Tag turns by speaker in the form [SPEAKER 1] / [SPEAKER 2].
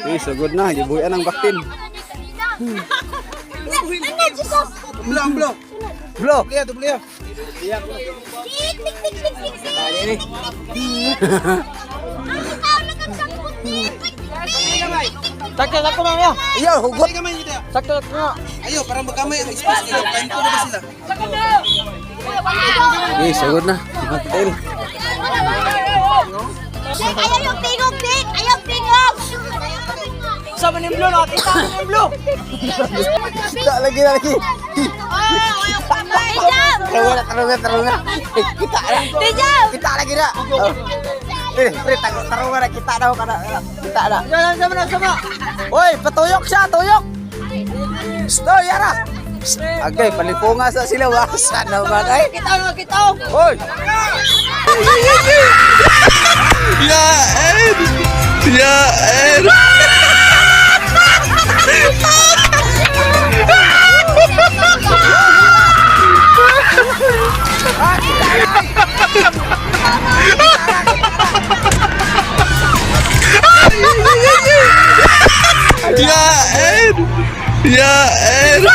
[SPEAKER 1] Sugod na, gibuyan ang baktin.
[SPEAKER 2] Blo.
[SPEAKER 1] Blo.
[SPEAKER 2] Blo.
[SPEAKER 3] Sakto man ya.
[SPEAKER 1] Iyo, hugot.
[SPEAKER 3] Sakto na.
[SPEAKER 2] Ayo, para magkamay ang space nila. Kain ko na ba sila?
[SPEAKER 1] Sugod na. Baktin.
[SPEAKER 4] Ayaw yung tingog, Dick! Ayaw tingog!
[SPEAKER 3] Sama ni Blue, nakita ko ni Blue.
[SPEAKER 1] Tak lagi. Terus na. Kita
[SPEAKER 4] Tijam!
[SPEAKER 1] kita lagi dah. Pre, taruh na kita daw kada. Kita ada.
[SPEAKER 3] Jalan sama.
[SPEAKER 1] Oi, patuyok siya, tuyok. Stoy, yara. Okay, palipunga sa sila wasa naman ay.
[SPEAKER 3] Kita.
[SPEAKER 1] Oi. Ya, Ed. Ya, Ed.